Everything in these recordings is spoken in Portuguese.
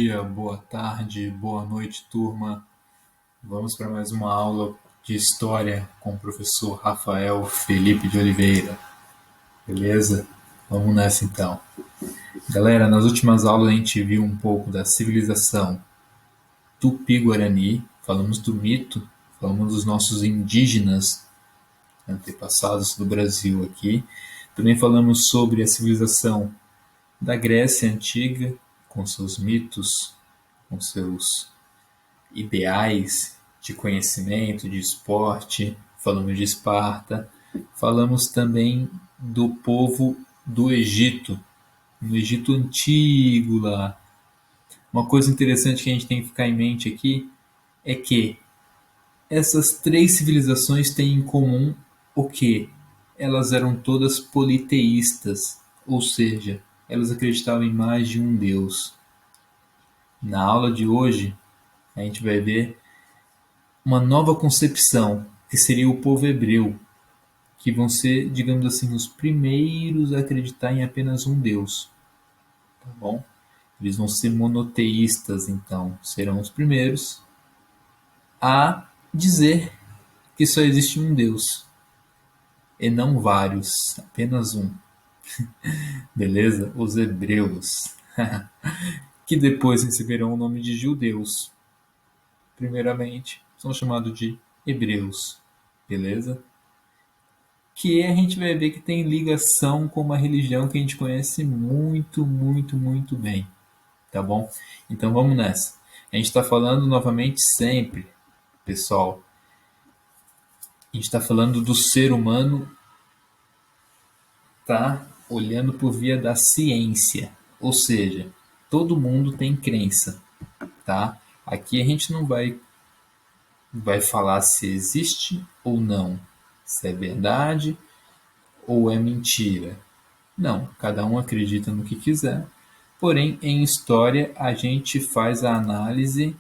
Dia, boa tarde, boa noite, turma. Vamos para mais uma aula de História com o professor Rafael Felipe de Oliveira. Beleza? Vamos nessa então. Galera, nas últimas aulas a gente viu um pouco da civilização Tupi-Guarani, falamos do mito, falamos dos nossos indígenas antepassados do Brasil aqui. Também falamos sobre a civilização da Grécia Antiga, com seus mitos, com seus ideais de conhecimento, de esporte, falamos de Esparta, falamos também do povo do Egito, no Egito antigo lá. Uma coisa interessante que a gente tem que ficar em mente aqui é que essas três civilizações têm em comum o quê? Elas eram todas politeístas, ou seja, elas acreditavam em mais de um Deus. Na aula de hoje, a gente vai ver uma nova concepção, que seria o povo hebreu, que vão ser, digamos assim, os primeiros a acreditar em apenas um Deus. Tá bom? Eles vão ser monoteístas, então, serão os primeiros a dizer que só existe um Deus, e não vários, apenas um. Beleza? Os hebreus, que depois receberão o nome de judeus. Primeiramente, são chamados de hebreus. Beleza? Que a gente vai ver que tem ligação com uma religião que a gente conhece muito, muito, muito bem. Tá bom? Então vamos nessa. A gente está falando novamente sempre, pessoal. A gente está falando do ser humano, tá? Olhando por via da ciência. Ou seja, todo mundo tem crença, tá? Aqui a gente não vai falar se existe ou não, se é verdade ou é mentira. Não, cada um acredita no que quiser. Porém, em história, a gente faz a análise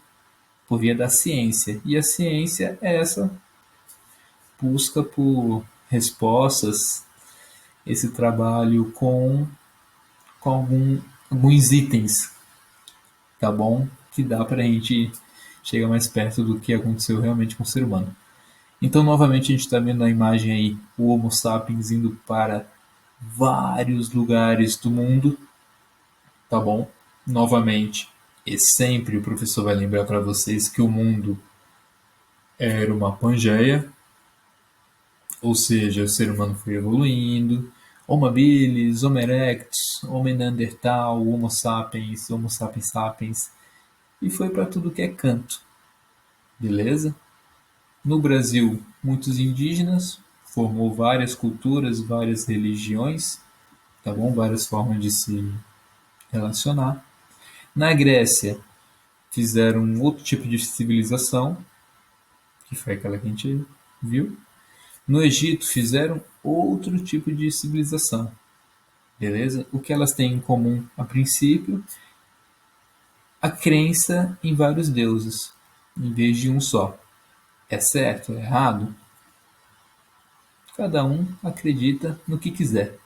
por via da ciência. E a ciência é essa busca por respostas, esse trabalho com alguns itens, tá bom? Que dá para a gente chegar mais perto do que aconteceu realmente com o ser humano. Então, novamente, a gente está vendo na imagem aí o Homo sapiens indo para vários lugares do mundo, tá bom? Novamente, e sempre o professor vai lembrar para vocês que o mundo era uma pangeia, ou seja, o ser humano foi evoluindo, Homo habilis, Homo erectus, Homo neandertal, Homo sapiens sapiens, e foi para tudo que é canto, beleza? No Brasil, muitos indígenas, formou várias culturas, várias religiões, tá bom? Várias formas de se relacionar. Na Grécia, fizeram um outro tipo de civilização, que foi aquela que a gente viu. No Egito, fizeram outro tipo de civilização, beleza? O que elas têm em comum, a princípio, a crença em vários deuses, em vez de um só. É certo? É errado? Cada um acredita no que quiser,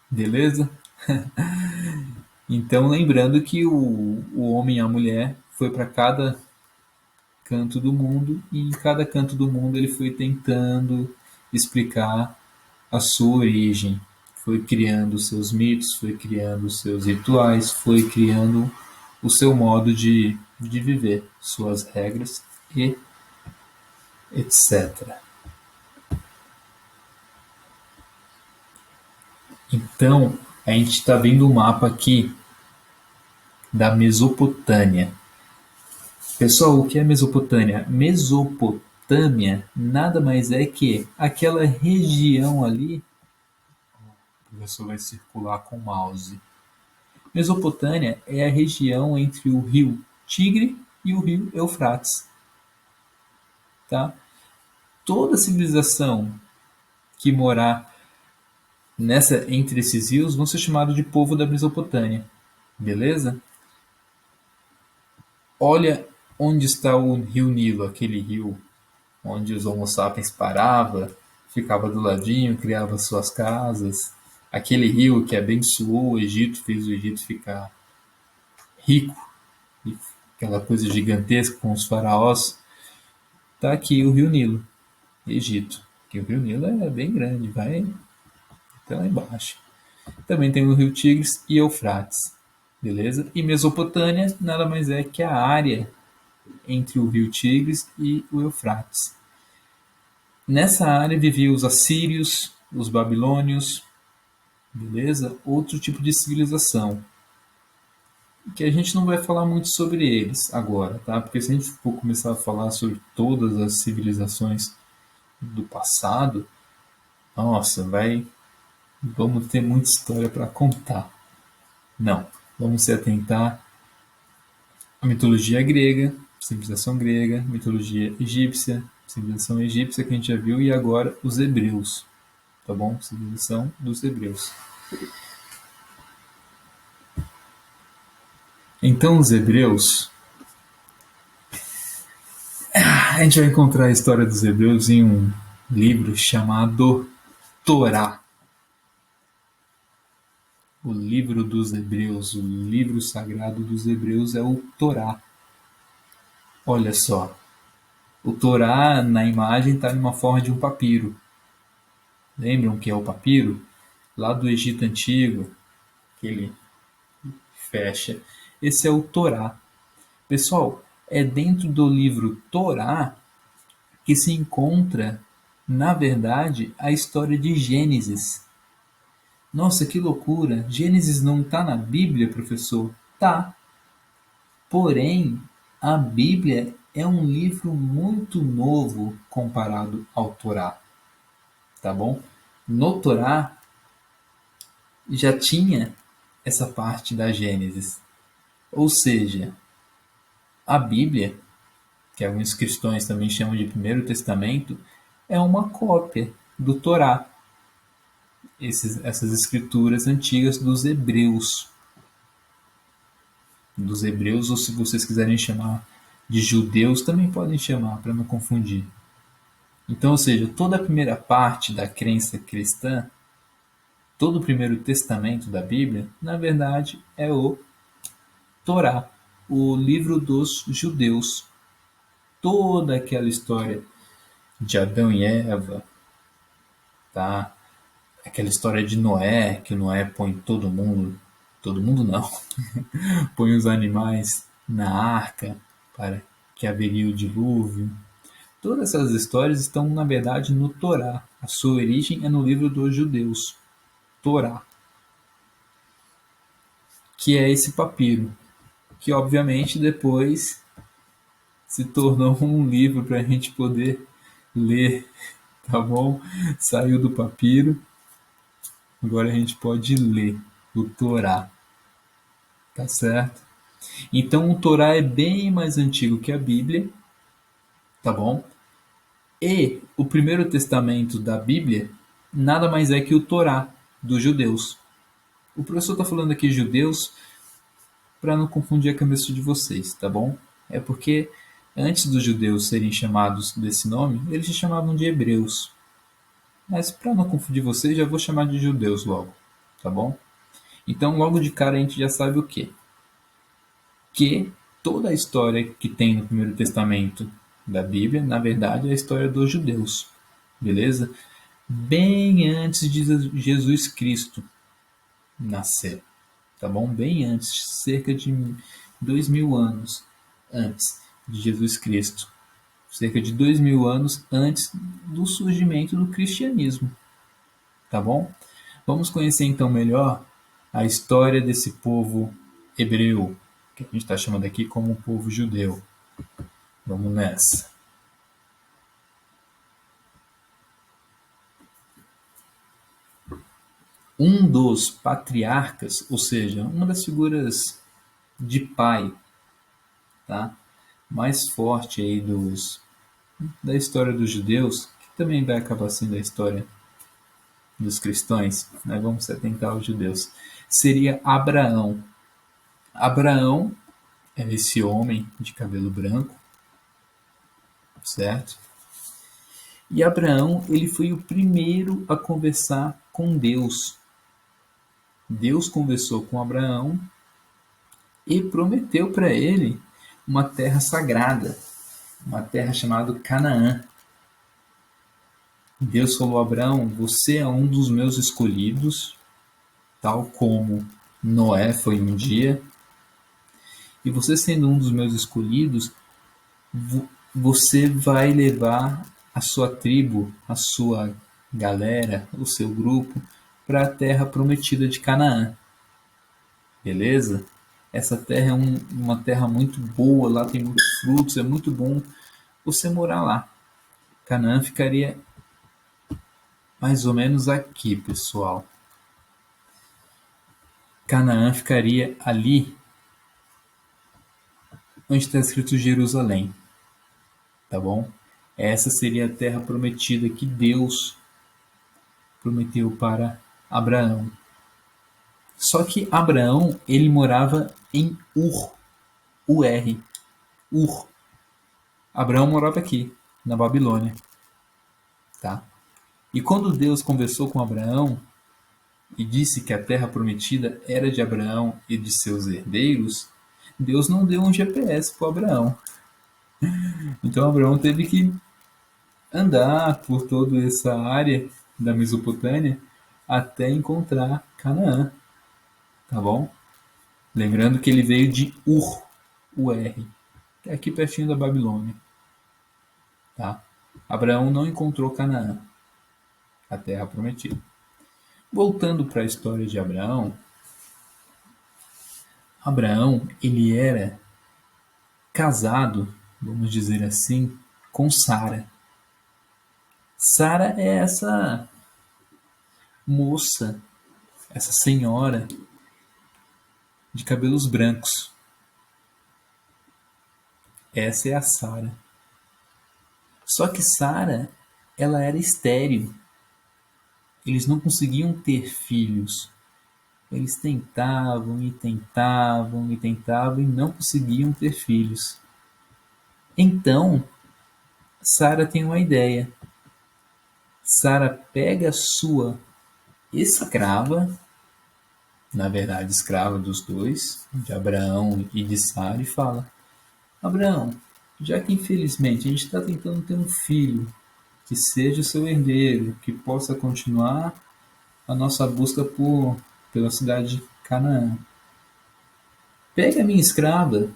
beleza? Então, lembrando que o homem e a mulher foi para cada canto do mundo e em cada canto do mundo ele foi tentando explicar a sua origem, foi criando seus mitos, foi criando seus rituais, foi criando o seu modo de viver, suas regras e etc. Então, a gente está vendo o mapa aqui da Mesopotâmia. Pessoal, o que é Mesopotâmia? Mesopotâmia nada mais é que aquela região ali. O professor vai circular com o mouse. Mesopotâmia é a região entre o rio Tigre e o rio Eufrates. Tá? Toda civilização que morar entre esses rios vão ser chamados de povo da Mesopotâmia. Beleza? Olha onde está o rio Nilo, aquele rio onde os Homo sapiens parava, ficava do ladinho, criava suas casas. Aquele rio que abençoou o Egito, fez o Egito ficar rico e aquela coisa gigantesca com os faraós, tá aqui o Rio Nilo, Egito. Que o Rio Nilo é bem grande, vai até lá embaixo. Também tem o Rio Tigres e Eufrates, beleza? E Mesopotâmia nada mais é que a área entre o Rio Tigres e o Eufrates. Nessa área viviam os assírios, os babilônios, beleza? Outro tipo de civilização, que a gente não vai falar muito sobre eles agora, tá? Porque se a gente for começar a falar sobre todas as civilizações do passado, nossa, vamos ter muita história para contar. Não, vamos se atentar à mitologia grega, civilização grega, mitologia egípcia, civilização egípcia que a gente já viu, e agora os hebreus, tá bom? Civilização dos hebreus. Então, os hebreus, a gente vai encontrar a história dos hebreus em um livro chamado Torá. O livro dos hebreus, o livro sagrado dos hebreus é o Torá. Olha só, o Torá na imagem está em uma forma de um papiro. Lembram que é o papiro? Lá do Egito Antigo, que ele fecha. Esse é o Torá. Pessoal, é dentro do livro Torá que se encontra, na verdade, a história de Gênesis. Nossa, que loucura! Gênesis não está na Bíblia, professor? Tá. Porém, a Bíblia é um livro muito novo comparado ao Torá. Tá bom? No Torá já tinha essa parte da Gênesis. Ou seja, a Bíblia, que alguns cristãos também chamam de Primeiro Testamento, é uma cópia do Torá. Essas escrituras antigas dos hebreus. Dos hebreus, ou se vocês quiserem chamar de judeus, também podem chamar, para não confundir. Então, ou seja, toda a primeira parte da crença cristã, todo o Primeiro Testamento da Bíblia, na verdade, é o Torá, o livro dos judeus. Toda aquela história de Adão e Eva, tá? Aquela história de Noé, que o Noé põe todo mundo não, põe os animais na arca para que haveria o dilúvio. Todas essas histórias estão, na verdade, no Torá. A sua origem é no livro dos judeus, Torá, que é esse papiro, que obviamente depois se tornou um livro para a gente poder ler, tá bom? Saiu do papiro, agora a gente pode ler o Torá, tá certo? Então o Torá é bem mais antigo que a Bíblia, tá bom? E o Primeiro Testamento da Bíblia nada mais é que o Torá dos judeus. O professor está falando aqui judeus para não confundir a cabeça de vocês, tá bom? É porque antes dos judeus serem chamados desse nome, eles se chamavam de hebreus. Mas para não confundir vocês, já vou chamar de judeus logo, tá bom? Então, logo de cara a gente já sabe o quê? Que toda a história que tem no Primeiro Testamento da Bíblia, na verdade, é a história dos judeus, beleza? Bem antes de Jesus Cristo nascer, tá bom? Bem antes, cerca de 2000 anos antes de Jesus Cristo, cerca de 2000 anos antes do surgimento do cristianismo, tá bom? Vamos conhecer então melhor a história desse povo hebreu, que a gente está chamando aqui como o povo judeu. Vamos nessa. Um dos patriarcas, ou seja, uma das figuras de pai, tá? Mais forte aí da história dos judeus, que também vai acabar sendo a história dos cristãos, né? Vamos se atentar aos judeus, seria Abraão. Abraão é esse homem de cabelo branco, certo? E Abraão, ele foi o primeiro a conversar com Deus. Deus conversou com Abraão e prometeu para ele uma terra sagrada, uma terra chamada Canaã. Deus falou a Abraão: você é um dos meus escolhidos, tal como Noé foi um dia, e você sendo um dos meus escolhidos, você vai levar a sua tribo, a sua galera, o seu grupo, para a terra prometida de Canaã. Beleza? Essa terra é uma terra muito boa, lá tem muitos frutos, é muito bom você morar lá. Canaã ficaria mais ou menos aqui, pessoal. Canaã ficaria ali onde está escrito Jerusalém, tá bom? Essa seria a terra prometida que Deus prometeu para Abraão. Só que Abraão, ele morava em Ur, U-R, Ur. Abraão morava aqui, na Babilônia, tá? E quando Deus conversou com Abraão e disse que a terra prometida era de Abraão e de seus herdeiros, Deus não deu um GPS para Abraão. Então Abraão teve que andar por toda essa área da Mesopotâmia até encontrar Canaã, tá bom? Lembrando que ele veio de Ur, U-R, que é aqui pertinho da Babilônia, tá? Abraão não encontrou Canaã, a terra prometida. Voltando para a história de Abraão, Abraão, ele era casado, vamos dizer assim, com Sara. Sara é essa moça, essa senhora de cabelos brancos. Essa é a Sara. Só que Sara, ela era estéril. Eles não conseguiam ter filhos. Eles tentavam e tentavam e tentavam e não conseguiam ter filhos. Então, Sara tem uma ideia. Sara pega a sua escrava, na verdade escrava dos dois, de Abraão e de Sara, e fala: Abraão, já que infelizmente a gente está tentando ter um filho que seja seu herdeiro, que possa continuar a nossa busca pela cidade de Canaã, pega a minha escrava,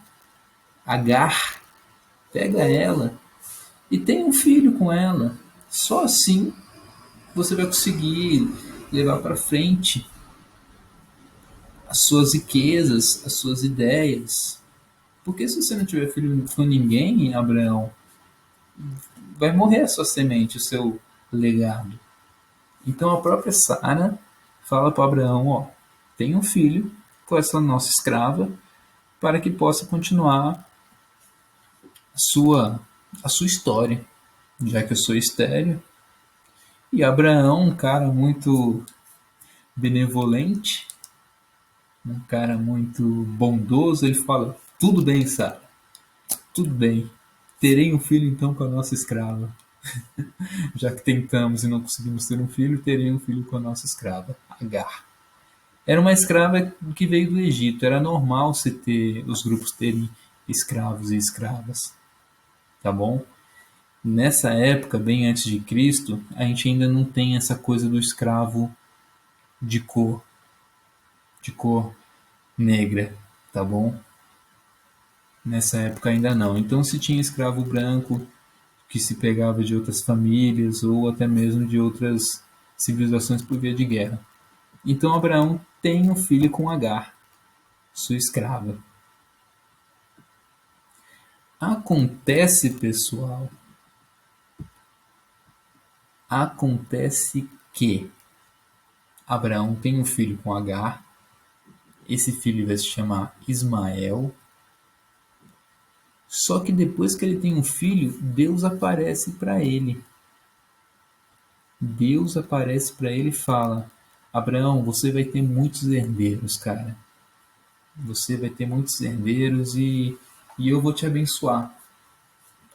Agar, pega ela e tem um filho com ela. Só assim você vai conseguir levar para frente as suas riquezas, as suas ideias. Porque se você não tiver filho com ninguém, Abraão, vai morrer a sua semente, o seu legado. Então a própria Sara fala para Abraão: ó, tem um filho com essa nossa escrava para que possa continuar a sua história, já que eu sou estéril. E Abraão, um cara muito benevolente, um cara muito bondoso, ele fala: tudo bem, Sara, tudo bem, terei um filho então com a nossa escrava. Já que tentamos e não conseguimos ter um filho, terei um filho com a nossa escrava, Agar. Era uma escrava que veio do Egito, era normal os grupos terem escravos e escravas, tá bom? Nessa época, bem antes de Cristo, a gente ainda não tem essa coisa do escravo de cor negra, tá bom? Nessa época ainda não. Então se tinha escravo branco que se pegava de outras famílias ou até mesmo de outras civilizações por via de guerra. Então Abraão tem um filho com Agar, sua escrava. Acontece, pessoal, acontece que Abraão tem um filho com Agar, esse filho vai se chamar Ismael. Só que depois que ele tem um filho, Deus aparece para ele. Deus aparece para ele e fala: Abraão, você vai ter muitos herdeiros, cara. Você vai ter muitos herdeiros e eu vou te abençoar.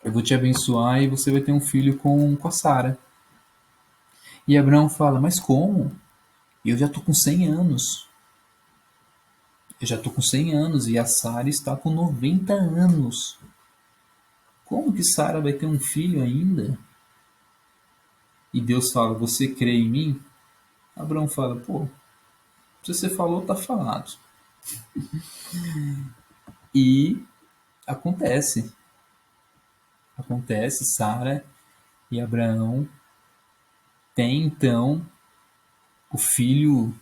Eu vou te abençoar e você vai ter um filho com a Sara. E Abraão fala: mas como? Eu já estou com 100 anos. Eu já estou com 100 anos e a Sara está com 90 anos. Como que Sara vai ter um filho ainda? E Deus fala, você crê em mim? Abraão fala, pô, se você falou, tá falado. E acontece. Acontece, Sara e Abraão têm então o filho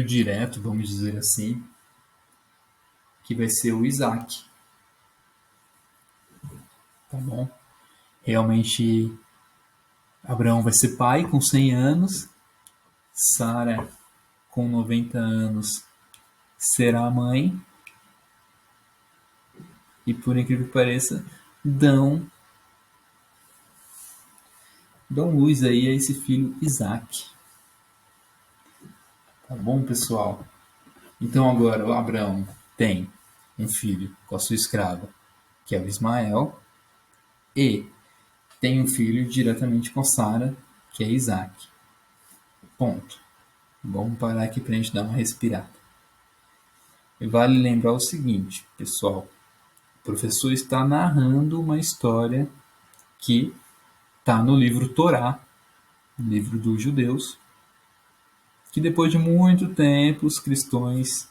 direto, vamos dizer assim, que vai ser o Isaac. Tá bom? Realmente, Abraão vai ser pai com 100 anos, Sara com 90 anos será mãe, e por incrível que pareça, dão, dão luz aí a esse filho Isaac. Tá bom, pessoal? Então agora o Abraão tem um filho com a sua escrava, que é o Ismael, e tem um filho diretamente com Sara, que é Isaac. Ponto. Vamos parar aqui para a gente dar uma respirada. E vale lembrar o seguinte, pessoal. O professor está narrando uma história que está no livro Torá, livro dos judeus, que depois de muito tempo os cristãos,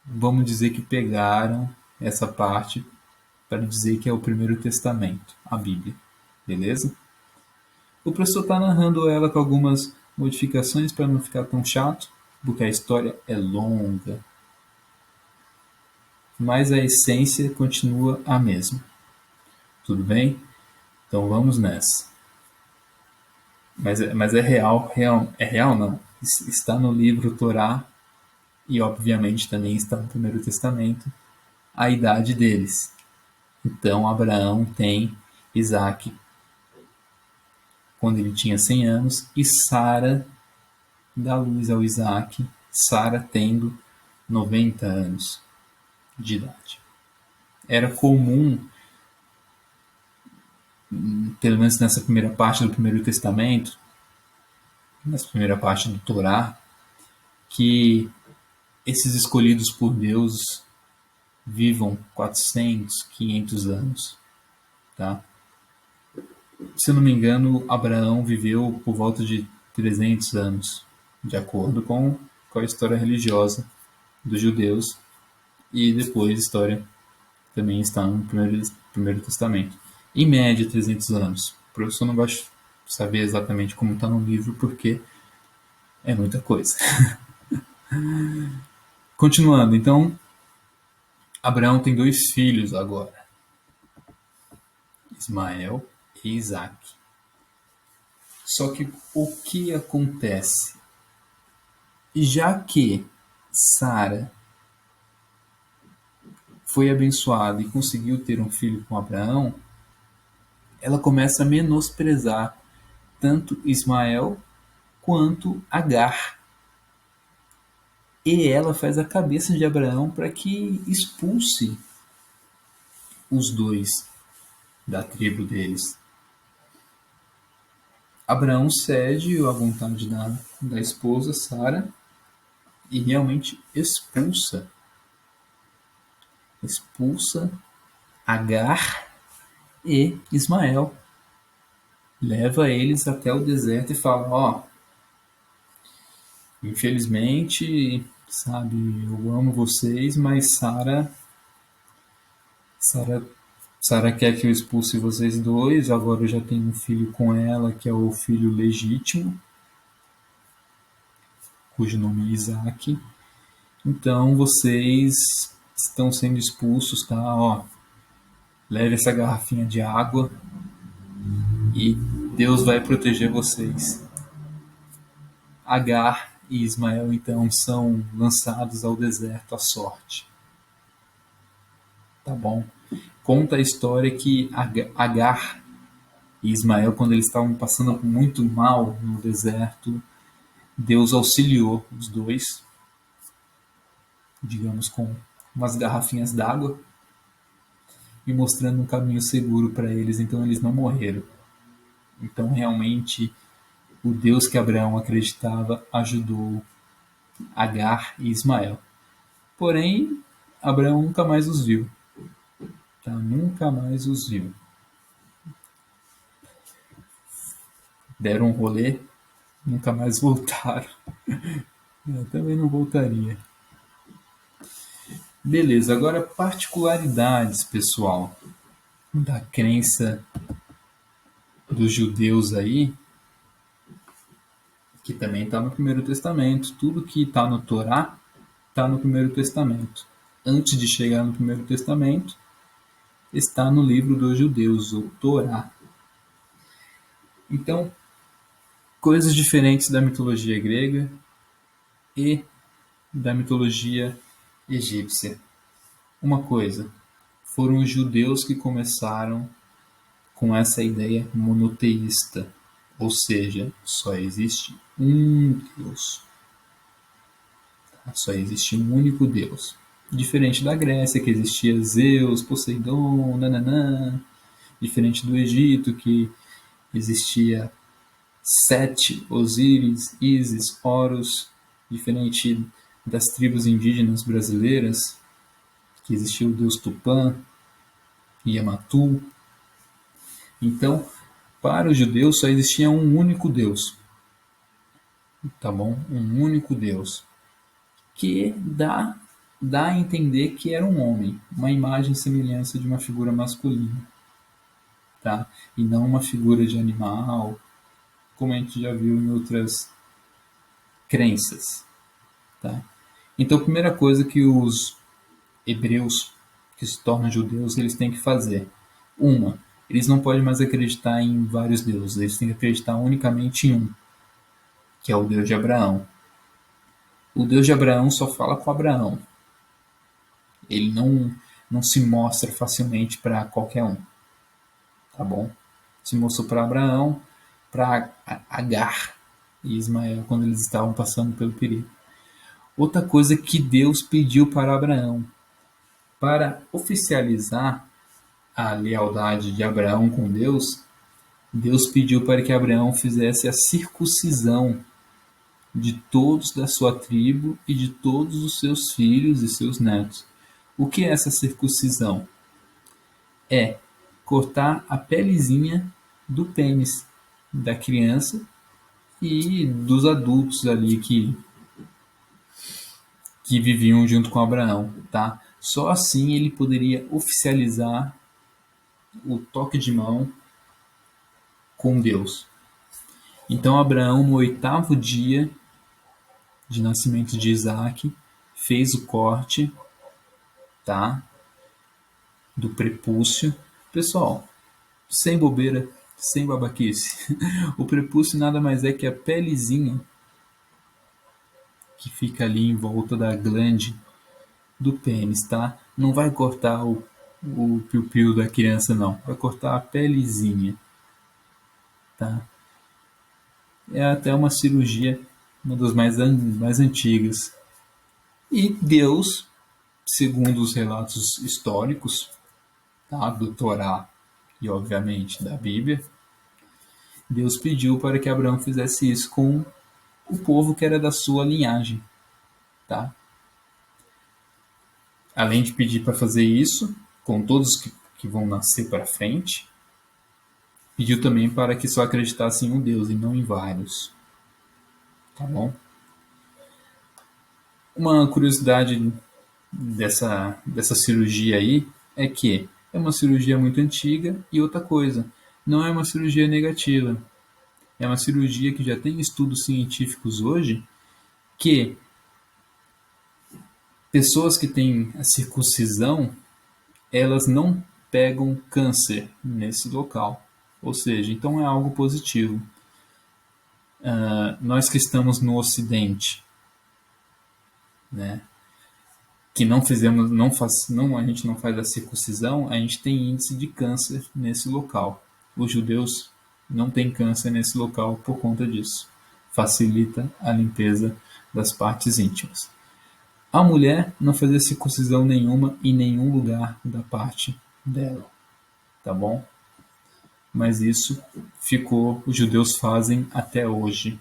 vamos dizer que pegaram essa parte para dizer que é o Primeiro Testamento, a Bíblia. Beleza? O professor está narrando ela com algumas modificações para não ficar tão chato, porque a história é longa, mas a essência continua a mesma. Tudo bem? Então vamos nessa. Mas é é real não. Está no livro Torá e obviamente também está no Primeiro Testamento a idade deles. Então Abraão tem Isaac quando ele tinha 100 anos e Sara dá luz ao Isaac, Sara tendo 90 anos de idade. Era comum, pelo menos nessa primeira parte do Primeiro Testamento, nessa primeira parte do Torá, que esses escolhidos por Deus vivam 400, 500 anos. Tá? Se eu não me engano, Abraão viveu por volta de 300 anos, de acordo com a história religiosa dos judeus, e depois a história também está no primeiro Testamento. Em média, 300 anos. O professor não vai saber exatamente como está no livro, porque é muita coisa. Continuando, então, Abraão tem dois filhos agora, Ismael e Isaac. Só que o que acontece? Já que Sara foi abençoada e conseguiu ter um filho com Abraão, ela começa a menosprezar tanto Ismael quanto Agar. E ela faz a cabeça de Abraão para que expulse os dois da tribo deles. Abraão cede à vontade da esposa Sara e realmente expulsa Agar e Ismael. Leva eles até o deserto e fala, ó, infelizmente, sabe, eu amo vocês, mas Sara Sara quer que eu expulse vocês dois, agora eu já tenho um filho com ela, que é o filho legítimo, cujo nome é Isaac. Então vocês estão sendo expulsos, tá? Ó, leve essa garrafinha de água e Deus vai proteger vocês. Agar e Ismael então são lançados ao deserto à sorte. Tá bom? Conta a história que Agar e Ismael, quando eles estavam passando muito mal no deserto, Deus auxiliou os dois, digamos, com umas garrafinhas d'água e mostrando um caminho seguro para eles, então eles não morreram. Então realmente o Deus que Abraão acreditava ajudou Agar e Ismael. Porém, Abraão nunca mais os viu. Tá? Nunca mais os viu. Deram um rolê, nunca mais voltaram. Eu também não voltaria. Beleza, agora particularidades, pessoal, da crença dos judeus aí, que também está no Primeiro Testamento. Tudo que está no Torá está no Primeiro Testamento. Antes de chegar no Primeiro Testamento, está no livro dos judeus, o Torá. Então, coisas diferentes da mitologia grega e da mitologia egípcia. Uma coisa, foram os judeus que começaram com essa ideia monoteísta, ou seja, só existe um Deus. Só existe um único Deus. Diferente da Grécia, que existia Zeus, Poseidon, nananã. Diferente do Egito, que existia Sete, Osíris, Ísis, Horus. Diferente das tribos indígenas brasileiras, que existia o deus Tupã, Yamatu. Então, para os judeus só existia um único Deus. Tá bom? Um único Deus. Que dá a entender que era um homem, uma imagem e semelhança de uma figura masculina, tá? E não uma figura de animal, como a gente já viu em outras crenças, tá? Então, a primeira coisa que os hebreus que se tornam judeus, eles têm que fazer, eles não podem mais acreditar em vários deuses, eles têm que acreditar unicamente em um, que é o Deus de Abraão. O Deus de Abraão só fala com Abraão. Ele não se mostra facilmente para qualquer um. Tá bom? Se mostrou para Abraão, para Agar e Ismael, quando eles estavam passando pelo perigo. Outra coisa que Deus pediu para Abraão, para oficializar a lealdade de Abraão com Deus, Deus pediu para que Abraão fizesse a circuncisão de todos da sua tribo e de todos os seus filhos e seus netos. O que é essa circuncisão? É cortar a pelezinha do pênis da criança e dos adultos ali que viviam junto com Abraão, tá? Só assim ele poderia oficializar o toque de mão com Deus. Então Abraão, no 8º dia de nascimento de Isaac, fez o corte, tá? Do prepúcio. Pessoal, sem bobeira, sem babaquice. O prepúcio nada mais é que a pelezinha que fica ali em volta da glande do pênis, tá? Não vai cortar o piu-piu da criança, não. Vai cortar a pelezinha, tá? É até uma cirurgia, uma das mais antigas. E Deus, segundo os relatos históricos, tá, do Torá e obviamente da Bíblia, Deus pediu para que Abraão fizesse isso com o povo que era da sua linhagem, tá? Além de pedir para fazer isso com todos que vão nascer para frente, pediu também para que só acreditassem em um Deus e não em vários, tá bom? Uma curiosidade dessa cirurgia aí é que é uma cirurgia muito antiga e outra coisa, não é uma cirurgia negativa. É uma cirurgia que já tem estudos científicos hoje que pessoas que têm a circuncisão, elas não pegam câncer nesse local. Ou seja, então é algo positivo. Nós que estamos no Ocidente, né, que não fizemos, a gente não faz a circuncisão, a gente tem índice de câncer nesse local. Os judeus não têm câncer nesse local por conta disso. Facilita a limpeza das partes íntimas. A mulher não fazia circuncisão nenhuma em nenhum lugar da parte dela, tá bom? mas isso ficou, os judeus fazem até hoje,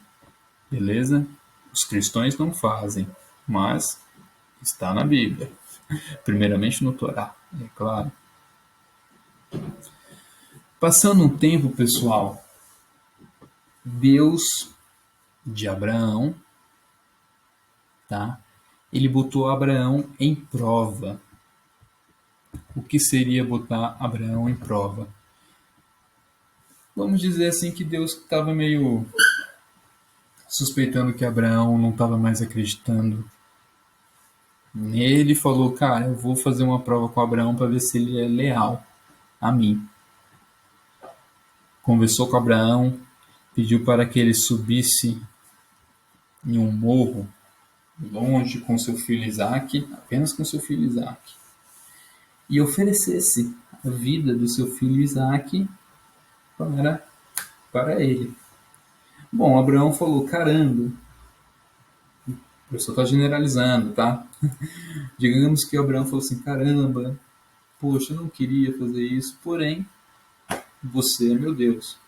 beleza? Os cristãos não fazem, mas está na Bíblia, primeiramente no Torá, é claro. Passando um tempo, pessoal, Deus de Abraão, tá? Ele botou Abraão em prova. O que seria botar Abraão em prova? Vamos dizer assim que Deus estava meio suspeitando que Abraão não estava mais acreditando nele, falou: cara, eu vou fazer uma prova com Abraão para ver se ele é leal a mim. Conversou com Abraão, pediu para que ele subisse em um morro longe com seu filho Isaque, apenas com seu filho Isaque, e oferecesse a vida do seu filho Isaque para ele. Bom, Abraão falou: caramba, o professor está generalizando, tá? Digamos que o Abraão falou assim: caramba, poxa, eu não queria fazer isso, porém, você é meu Deus.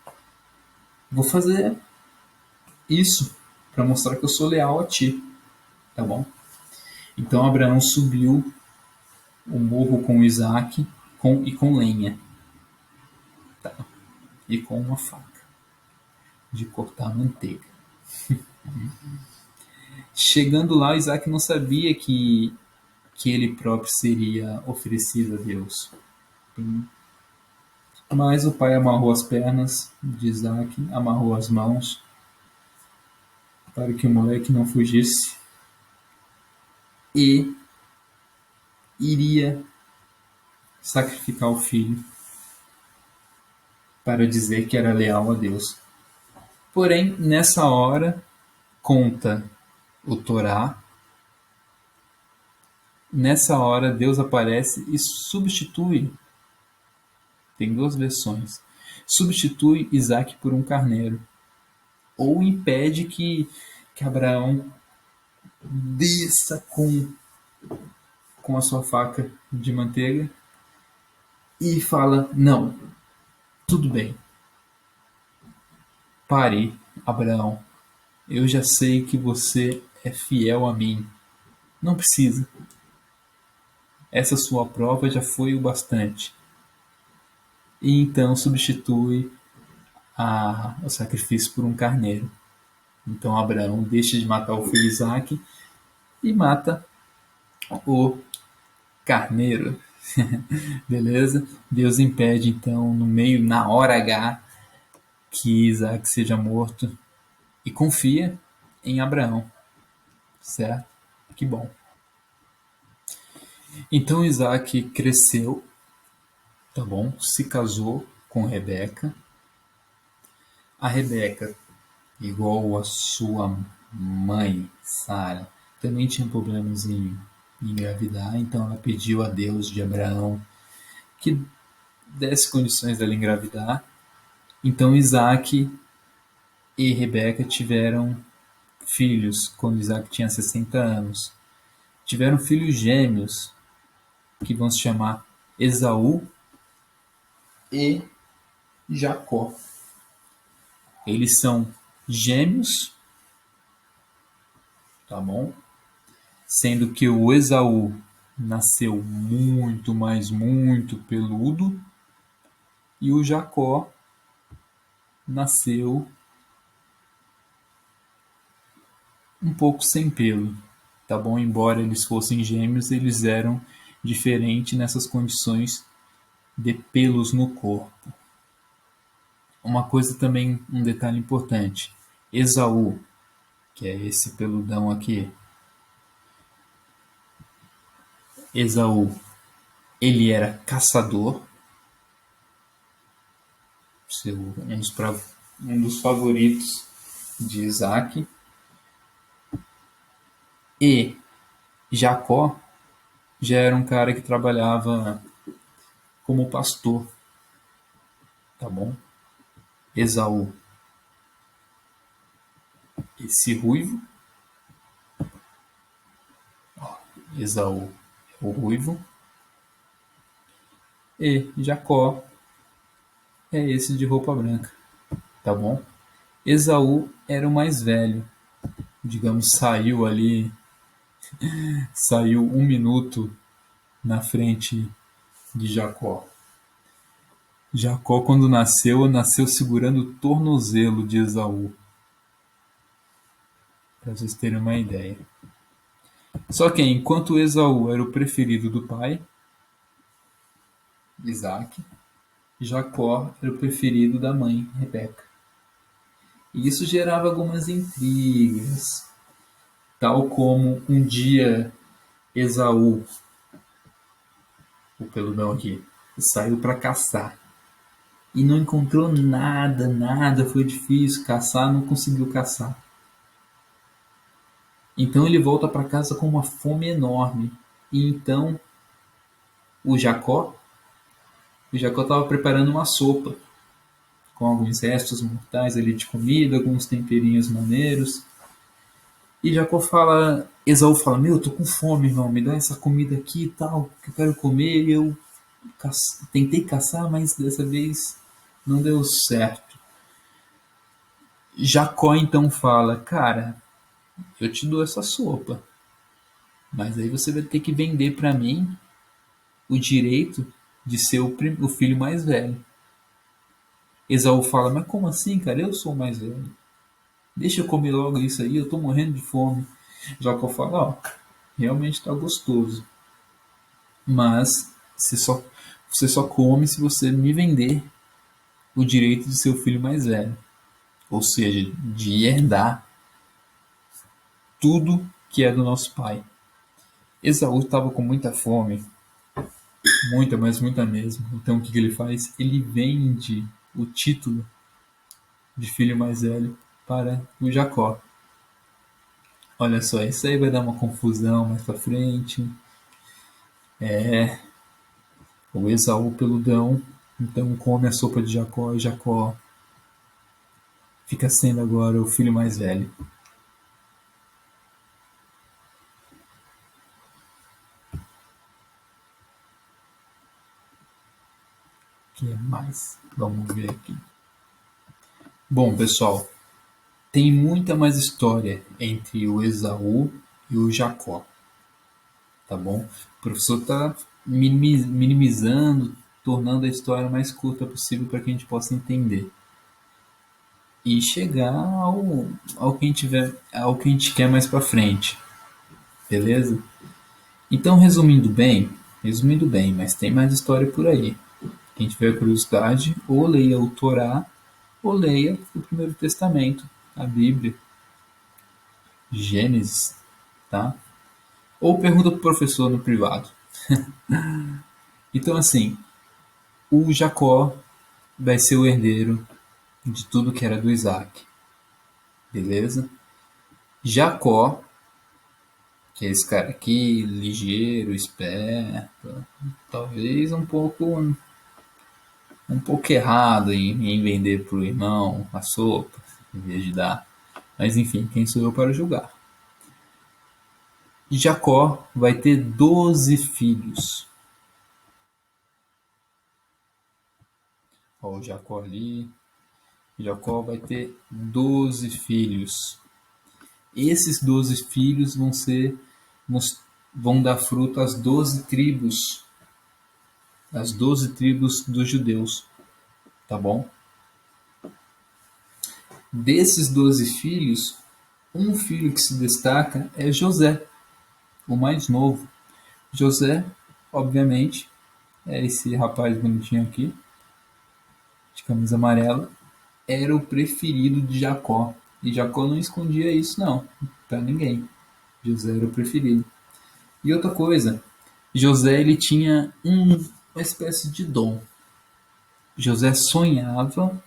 Vou fazer isso para mostrar que eu sou leal a ti, tá bom? Então Abraão subiu o morro com Isaac e com lenha, tá? E com uma faca de cortar manteiga. Chegando lá, Isaac não sabia que ele próprio seria oferecido a Deus. Mas o pai amarrou as pernas de Isaac, amarrou as mãos para que o moleque não fugisse e iria sacrificar o filho para dizer que era leal a Deus. Porém, nessa hora, conta o Torá, nessa hora Deus aparece e substitui, tem duas versões, substitui Isaac por um carneiro, ou impede que Abraão desça com a sua faca de manteiga e fala: não, tudo bem, pare, Abraão, eu já sei que você é fiel a mim, não precisa, essa sua prova já foi o bastante. E então substitui o sacrifício por um carneiro. Então Abraão deixa de matar o filho Isaac e mata o carneiro. Beleza? Deus impede então, no meio, na hora H, que Isaac seja morto e confia em Abraão. Certo? Que bom. Então Isaac cresceu, tá bom? Se casou com Rebeca. A Rebeca, igual a sua mãe, Sara, também tinha problemas em engravidar, então ela pediu a Deus de Abraão que desse condições dela engravidar. Então Isaac e Rebeca tiveram filhos quando Isaac tinha 60 anos. Tiveram filhos gêmeos que vão se chamar Esaú e Jacó. Eles são gêmeos, tá bom? Sendo que o Esaú nasceu muito, mas muito peludo, e o Jacó nasceu um pouco sem pelo, tá bom? Embora eles fossem gêmeos, eles eram diferentes nessas condições de pelos no corpo. Uma coisa também, um detalhe importante: Esaú, que é esse peludão aqui, Esaú, ele era caçador, um dos favoritos de Isaac, e Jacó já era um cara que trabalhava como pastor, tá bom? Esaú, esse ruivo, Esaú é o ruivo, e Jacó é esse de roupa branca, tá bom? Esaú era o mais velho, digamos, saiu 1 minuto na frente de Jacó. Jacó, quando nasceu segurando o tornozelo de Esaú, para vocês terem uma ideia. Só que enquanto Esaú era o preferido do pai, Isaac, Jacó era o preferido da mãe, Rebeca. E isso gerava algumas intrigas, tal como um dia Esaú, o peludão aqui, saiu para caçar e não encontrou nada, nada, foi difícil caçar, não conseguiu caçar. Então ele volta para casa com uma fome enorme. E então o Jacó, o Jacó estava preparando uma sopa com alguns restos mortais ali de comida, alguns temperinhos maneiros. E Jacó fala, Esaú fala, meu, eu tô com fome, irmão, me dá essa comida aqui e tal, que eu quero comer. E eu tentei caçar, mas dessa vez não deu certo. Jacó então fala, cara, eu te dou essa sopa, mas aí você vai ter que vender para mim o direito de ser o filho mais velho. Esaú fala, mas como assim, cara? Eu sou o mais velho. Deixa eu comer logo isso aí, eu tô morrendo de fome. Jacó fala, ó, realmente tá gostoso, mas você só come se você me vender o direito de ser o filho mais velho. Ou seja, de herdar tudo que é do nosso pai. Esaú estava com muita fome, muita, mas muita mesmo. Então o que ele faz? Ele vende o título de filho mais velho para o Jacó. Olha só, isso aí vai dar uma confusão mais pra frente. O Esaú peludão, então come a sopa de Jacó e Jacó fica sendo agora o filho mais velho. O que mais? Vamos ver aqui. Bom, pessoal, tem muita mais história entre o Esaú e o Jacó, tá bom? O professor está minimizando, tornando a história mais curta possível para que a gente possa entender e chegar ao que a gente quer mais para frente, beleza? Então, resumindo bem, mas tem mais história por aí. Quem tiver curiosidade, ou leia o Torá, ou leia o Primeiro Testamento, a Bíblia, Gênesis, tá? Ou pergunta pro professor no privado. Então, assim, o Jacó vai ser o herdeiro de tudo que era do Isaac, beleza? Jacó, que é esse cara aqui, ligeiro, esperto, talvez um pouco errado em vender pro irmão a sopa, em vez de dar. Mas enfim, quem sou eu para julgar? Jacó vai ter 12 filhos. Ó, o Jacó ali. Jacó vai ter 12 filhos. Esses 12 filhos vão dar fruto às 12 tribos. As 12 tribos dos judeus. Tá bom? Desses 12 filhos, um filho que se destaca é José, o mais novo. José, obviamente, é esse rapaz bonitinho aqui, de camisa amarela, era o preferido de Jacó. E Jacó não escondia isso não, para ninguém. José era o preferido. E outra coisa, José ele tinha uma espécie de dom. José sonhava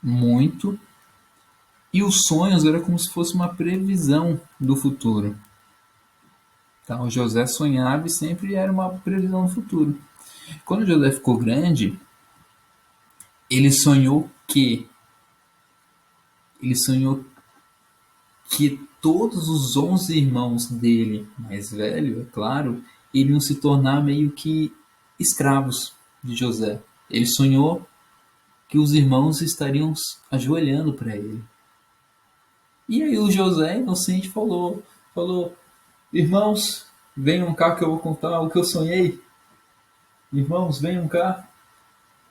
muito e os sonhos eram como se fosse uma previsão do futuro. Tá? O José sonhava e sempre era uma previsão do futuro. Quando José ficou grande, ele sonhou que ele sonhou que todos os 11 irmãos dele, mais velho, é claro, iriam se tornar meio que escravos de José. Ele sonhou que os irmãos estariam ajoelhando para ele. E aí o José, inocente, falou, irmãos, venham cá que eu vou contar o que eu sonhei. Irmãos, venham cá.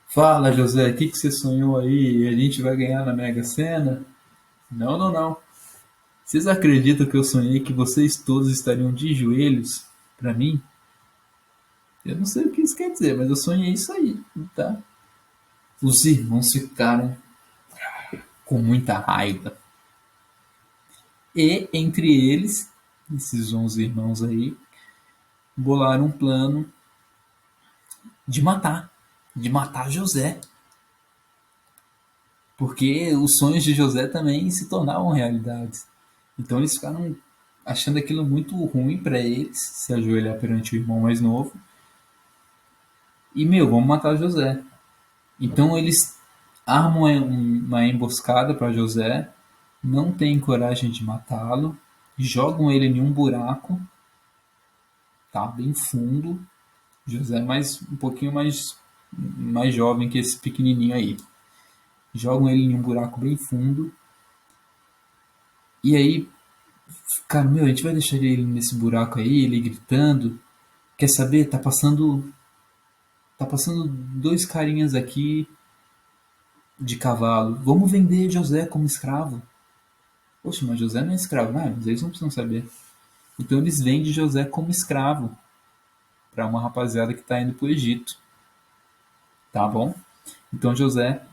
Fala, José, o que você sonhou aí? A gente vai ganhar na Mega Sena? Não, não, não. Vocês acreditam que eu sonhei que vocês todos estariam de joelhos para mim? Eu não sei o que isso quer dizer, mas eu sonhei isso aí, tá? Os irmãos ficaram com muita raiva. E entre eles, esses 11 irmãos aí, bolaram um plano de matar José. Porque os sonhos de José também se tornavam realidade. Então eles ficaram achando aquilo muito ruim para eles, se ajoelhar perante o irmão mais novo. E, vamos matar José. Então eles armam uma emboscada para José, não têm coragem de matá-lo, jogam ele em um buraco, tá bem fundo. José é um pouquinho mais jovem que esse pequenininho aí. Jogam ele em um buraco bem fundo. E aí, cara, a gente vai deixar ele nesse buraco aí, ele gritando. Quer saber? Tá passando dois carinhas aqui de cavalo. Vamos vender José como escravo. Poxa, mas José não é escravo. Ah, mas eles não precisam saber. Então eles vendem José como escravo para uma rapaziada que está indo para o Egito. Tá bom? Então José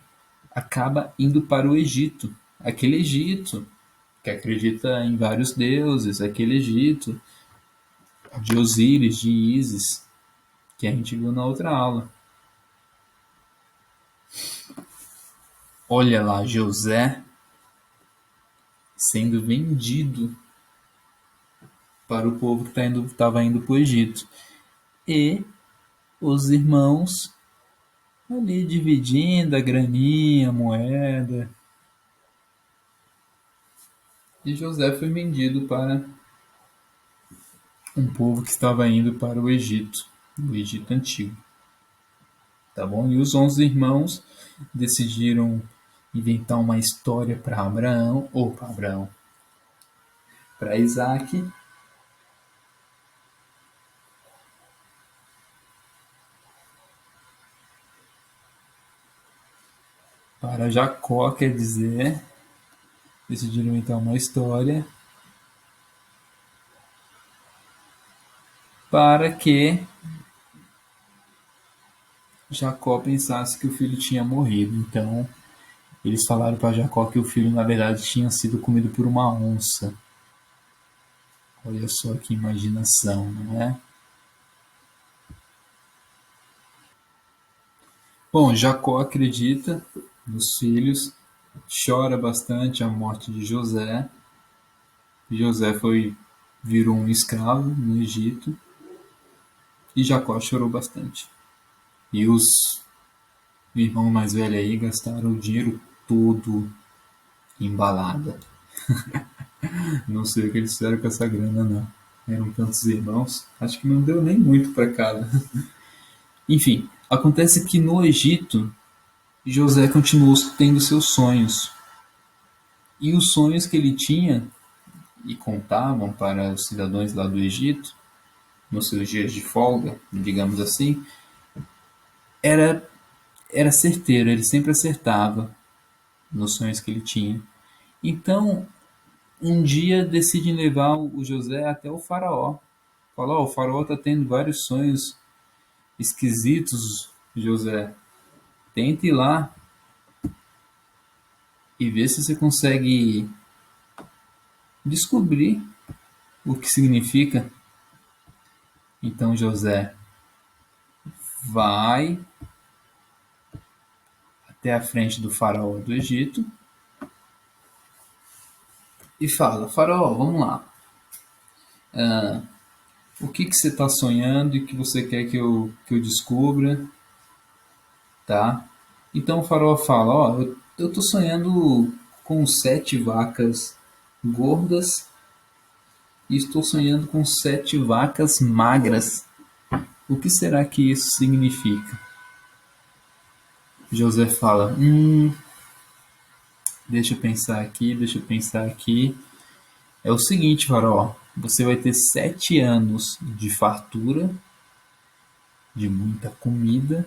acaba indo para o Egito. Aquele Egito que acredita em vários deuses, aquele Egito de Osíris, de Ísis, que a gente viu na outra aula. Olha lá, José sendo vendido para o povo que estava indo para o Egito. E os irmãos ali dividindo a graninha, a moeda. E José foi vendido para um povo que estava indo para o Egito antigo. Tá bom? E os 11 irmãos decidiram inventar uma história para para Isaac, para Jacó, quer dizer, decidiram inventar uma história para que Jacó pensasse que o filho tinha morrido. Então, eles falaram para Jacó que o filho, na verdade, tinha sido comido por uma onça. Olha só que imaginação, não é? Bom, Jacó acredita nos filhos, chora bastante a morte de José. José virou um escravo no Egito e Jacó chorou bastante. E os irmãos mais velhos aí gastaram o dinheiro todo em balada. Não sei o que eles fizeram com essa grana, não. Eram tantos irmãos, acho que não deu nem muito para cada. Enfim, acontece que no Egito, José continuou tendo seus sonhos. E os sonhos que ele tinha e contavam para os cidadãos lá do Egito, nos seus dias de folga, digamos assim, era certeiro, ele sempre acertava nos sonhos que ele tinha. Então, um dia decidem levar o José até o faraó. Falou, o faraó está tendo vários sonhos esquisitos, José. Tente ir lá e ver se você consegue descobrir o que significa. Então José vai até a frente do faraó do Egito e fala, faraó, vamos lá. O que você está sonhando e que você quer que eu descubra? Tá? Então o faraó fala, eu estou sonhando com 7 vacas gordas e estou sonhando com 7 vacas magras. O que será que isso significa? José fala, deixa eu pensar aqui. É o seguinte, Faraó, você vai ter 7 anos de fartura, de muita comida,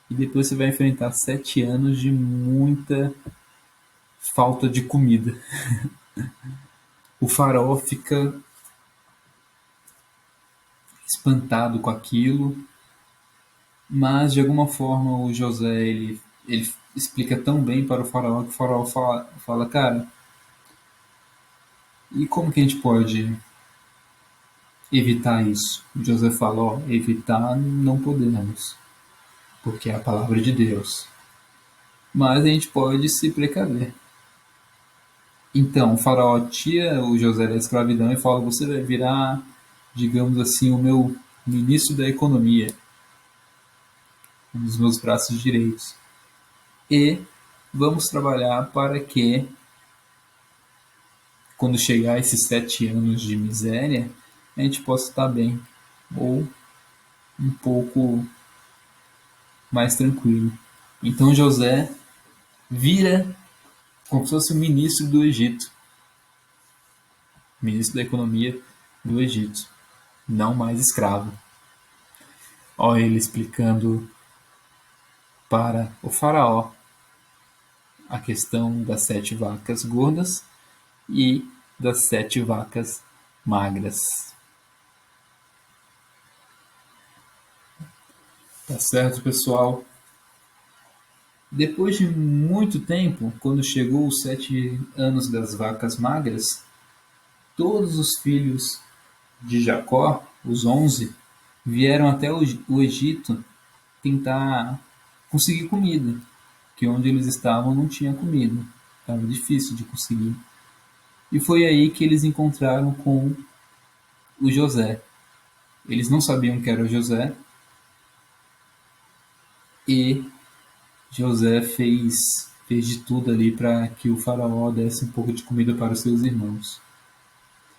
e depois você vai enfrentar 7 anos de muita falta de comida. O Faraó fica espantado com aquilo, mas de alguma forma o José ele explica tão bem para o Faraó que o Faraó fala, cara, e como que a gente pode evitar isso? O José fala, ó, evitar não podemos, porque é a palavra de Deus. Mas a gente pode se precaver. Então, o Faraó tira o José da escravidão e fala, você vai virar, digamos assim, o meu ministro da economia, um dos meus braços direitos. E vamos trabalhar para que, quando chegar esses 7 anos de miséria, a gente possa estar bem, ou um pouco mais tranquilo. Então José vira como se fosse o ministro do Egito, ministro da economia do Egito, não mais escravo. Olha ele explicando para o faraó a questão das 7 vacas gordas e das 7 vacas magras. Tá certo, pessoal? Depois de muito tempo, quando chegou os 7 anos das vacas magras, todos os filhos de Jacó, os 11, vieram até o Egito tentar conseguir comida, que onde eles estavam não tinha comida, estava difícil de conseguir. E foi aí que eles encontraram com o José. Eles não sabiam que era o José e José fez de tudo ali para que o faraó desse um pouco de comida para os seus irmãos.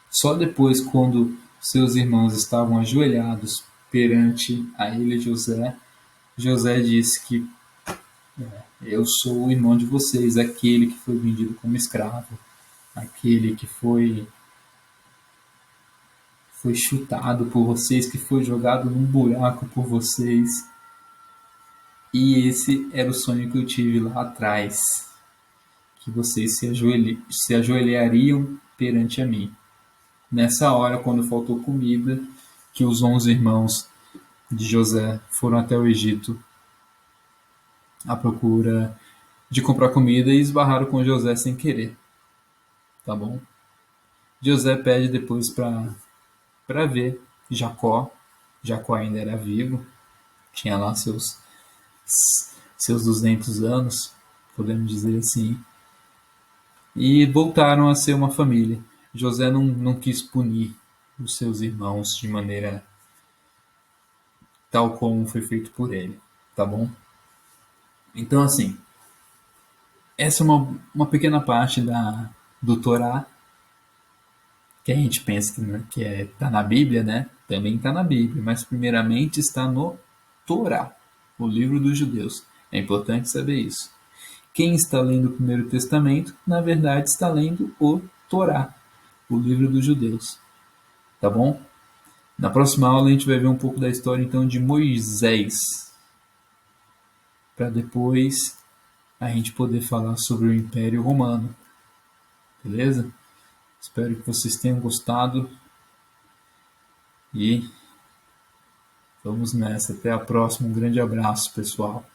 Só depois, quando seus irmãos estavam ajoelhados perante a ele, José disse que eu sou o irmão de vocês, aquele que foi vendido como escravo, aquele que foi chutado por vocês, que foi jogado num buraco por vocês. E esse era o sonho que eu tive lá atrás, que vocês se ajoelhariam perante a mim. Nessa hora, quando faltou comida, que os 11 irmãos de José foram até o Egito à procura de comprar comida e esbarraram com José sem querer, tá bom? José pede depois para ver Jacó. Jacó ainda era vivo, tinha lá seus 200 anos, podemos dizer assim, e voltaram a ser uma família. José não quis punir os seus irmãos de maneira tal como foi feito por ele, tá bom? Então, assim, essa é uma pequena parte do Torá, que a gente pensa que tá na Bíblia, né? Também está na Bíblia, mas primeiramente está no Torá, o livro dos judeus. É importante saber isso. Quem está lendo o Primeiro Testamento, na verdade, está lendo o Torá, o livro dos judeus. Tá bom? Na próxima aula a gente vai ver um pouco da história então de Moisés, para depois a gente poder falar sobre o Império Romano. Beleza? Espero que vocês tenham gostado e vamos nessa. Até a próxima. Um grande abraço, pessoal.